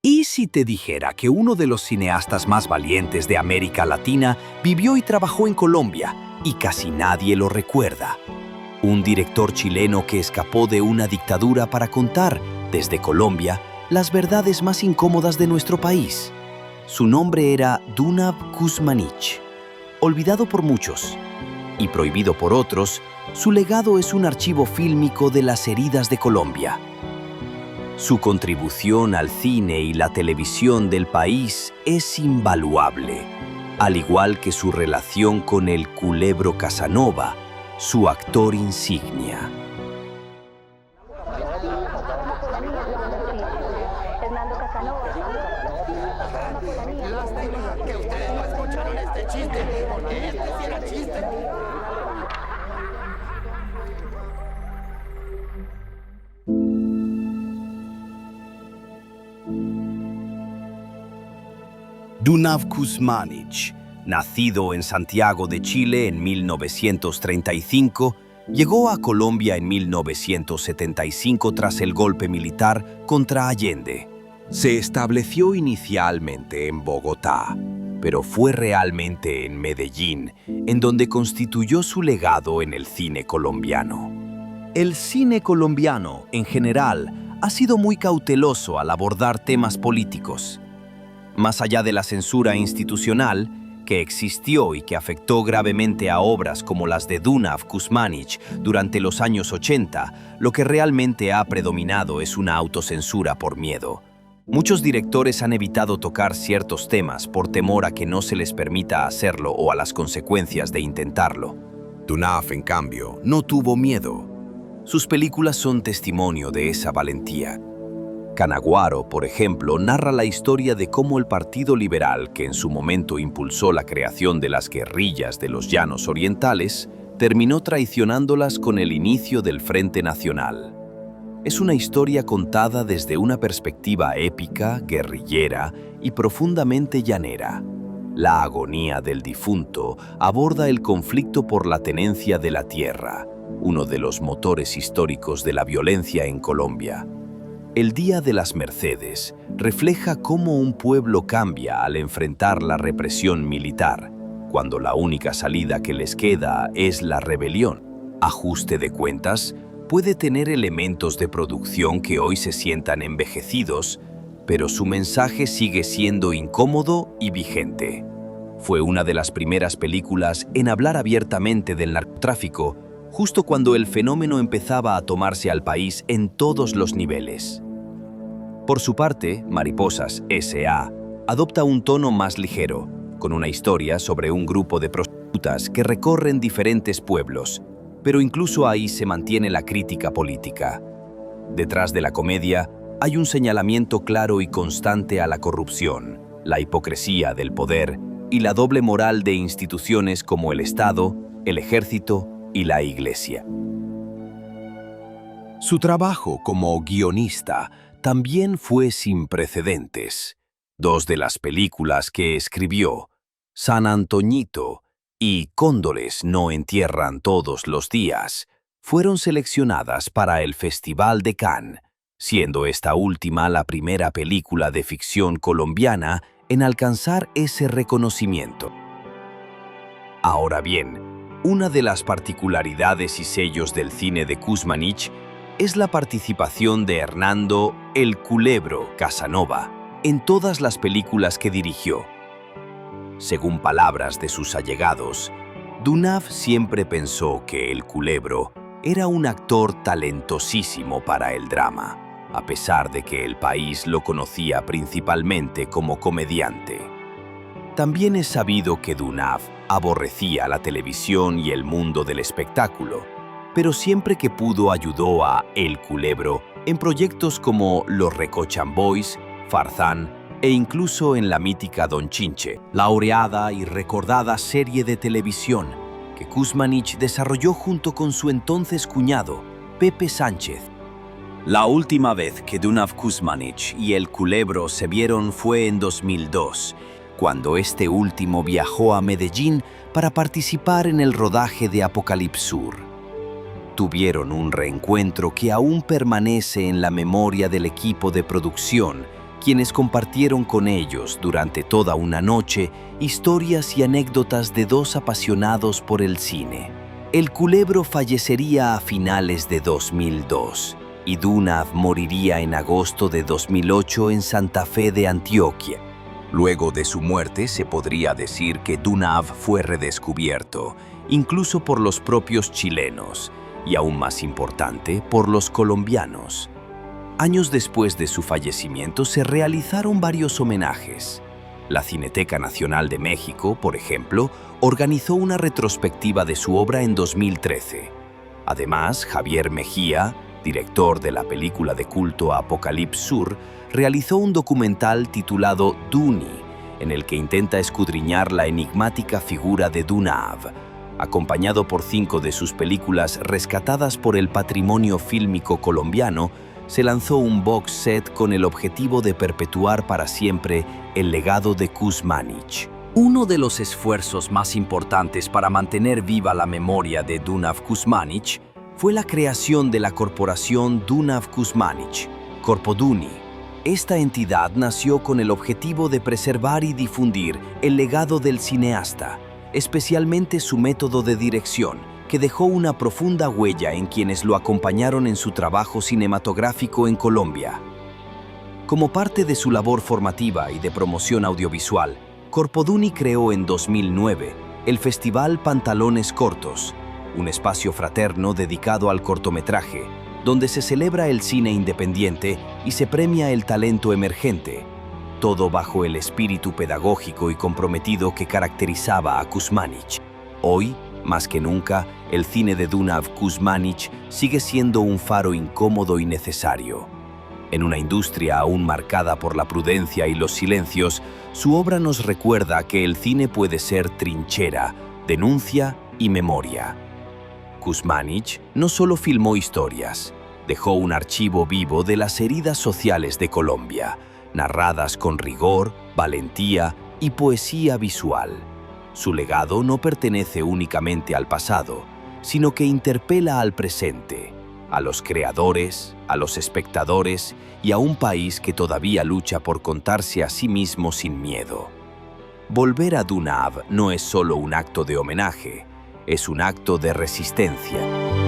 ¿Y si te dijera que uno de los cineastas más valientes de América Latina vivió y trabajó en Colombia y casi nadie lo recuerda? Un director chileno que escapó de una dictadura para contar, desde Colombia, las verdades más incómodas de nuestro país. Su nombre era Dunav Kuzmanić. Olvidado por muchos y prohibido por otros, su legado es un archivo fílmico de las heridas de Colombia. Su contribución al cine y la televisión del país es invaluable, al igual que su relación con el Culebro Casanova, su actor insignia. Lástima que ustedes no escucharon este chiste, porque este sí era chiste. Dunav Kuzmanić, nacido en Santiago de Chile en 1935, llegó a Colombia en 1975 tras el golpe militar contra Allende. Se estableció inicialmente en Bogotá, pero fue realmente en Medellín, en donde constituyó su legado en el cine colombiano. El cine colombiano, en general, ha sido muy cauteloso al abordar temas políticos. Más allá de la censura institucional, que existió y que afectó gravemente a obras como las de Dunav Kuzmanić durante los años 80, lo que realmente ha predominado es una autocensura por miedo. Muchos directores han evitado tocar ciertos temas por temor a que no se les permita hacerlo o a las consecuencias de intentarlo. Dunav, en cambio, no tuvo miedo. Sus películas son testimonio de esa valentía. Canaguaro, por ejemplo, narra la historia de cómo el Partido Liberal, que en su momento impulsó la creación de las guerrillas de los Llanos Orientales, terminó traicionándolas con el inicio del Frente Nacional. Es una historia contada desde una perspectiva épica, guerrillera y profundamente llanera. La agonía del difunto aborda el conflicto por la tenencia de la tierra, uno de los motores históricos de la violencia en Colombia. El Día de las Mercedes refleja cómo un pueblo cambia al enfrentar la represión militar, cuando la única salida que les queda es la rebelión. Ajuste de cuentas puede tener elementos de producción que hoy se sientan envejecidos, pero su mensaje sigue siendo incómodo y vigente. Fue una de las primeras películas en hablar abiertamente del narcotráfico, justo cuando el fenómeno empezaba a tomarse al país en todos los niveles. Por su parte, Mariposas S.A. adopta un tono más ligero, con una historia sobre un grupo de prostitutas que recorren diferentes pueblos, pero incluso ahí se mantiene la crítica política. Detrás de la comedia hay un señalamiento claro y constante a la corrupción, la hipocresía del poder y la doble moral de instituciones como el Estado, el Ejército y la Iglesia. Su trabajo como guionista también fue sin precedentes. Dos de las películas que escribió, San Antoñito y Cóndores no entierran todos los días, fueron seleccionadas para el Festival de Cannes, siendo esta última la primera película de ficción colombiana en alcanzar ese reconocimiento. Ahora bien, una de las particularidades y sellos del cine de Kuzmanić es la participación de Hernando "El Culebro" Casanova en todas las películas que dirigió. Según palabras de sus allegados, Dunav siempre pensó que El Culebro era un actor talentosísimo para el drama, a pesar de que el país lo conocía principalmente como comediante. También es sabido que Dunav aborrecía la televisión y el mundo del espectáculo, pero siempre que pudo ayudó a El Culebro en proyectos como Los Recochan Boys, Farzán e incluso en la mítica Don Chinche, laureada y recordada serie de televisión que Kuzmanić desarrolló junto con su entonces cuñado, Pepe Sánchez. La última vez que Dunav Kuzmanić y El Culebro se vieron fue en 2002, cuando este último viajó a Medellín para participar en el rodaje de Apocalipsur. Tuvieron un reencuentro que aún permanece en la memoria del equipo de producción, quienes compartieron con ellos durante toda una noche historias y anécdotas de dos apasionados por el cine. El Culebro fallecería a finales de 2002 y Dunav moriría en agosto de 2008 en Santa Fe de Antioquia. Luego de su muerte se podría decir que Dunav fue redescubierto, incluso por los propios chilenos, y aún más importante, por los colombianos. Años después de su fallecimiento se realizaron varios homenajes. La Cineteca Nacional de México, por ejemplo, organizó una retrospectiva de su obra en 2013. Además, Javier Mejía, director de la película de culto Apocalipsis Sur, realizó un documental titulado Duni, en el que intenta escudriñar la enigmática figura de Dunav. Acompañado por 5 de sus películas rescatadas por el patrimonio fílmico colombiano, se lanzó un box set con el objetivo de perpetuar para siempre el legado de Kuzmanić. Uno de los esfuerzos más importantes para mantener viva la memoria de Dunav Kuzmanić fue la creación de la corporación Dunav Kuzmanić, Corpoduni. Esta entidad nació con el objetivo de preservar y difundir el legado del cineasta, especialmente su método de dirección, que dejó una profunda huella en quienes lo acompañaron en su trabajo cinematográfico en Colombia. Como parte de su labor formativa y de promoción audiovisual, Corpoduni creó en 2009 el Festival Pantalones Cortos, un espacio fraterno dedicado al cortometraje, donde se celebra el cine independiente y se premia el talento emergente, todo bajo el espíritu pedagógico y comprometido que caracterizaba a Kuzmanić. Hoy, más que nunca, el cine de Dunav Kuzmanić sigue siendo un faro incómodo y necesario. En una industria aún marcada por la prudencia y los silencios, su obra nos recuerda que el cine puede ser trinchera, denuncia y memoria. Kuzmanić no solo filmó historias, dejó un archivo vivo de las heridas sociales de Colombia, narradas con rigor, valentía y poesía visual. Su legado no pertenece únicamente al pasado, sino que interpela al presente, a los creadores, a los espectadores y a un país que todavía lucha por contarse a sí mismo sin miedo. Volver a Dunav no es solo un acto de homenaje, es un acto de resistencia.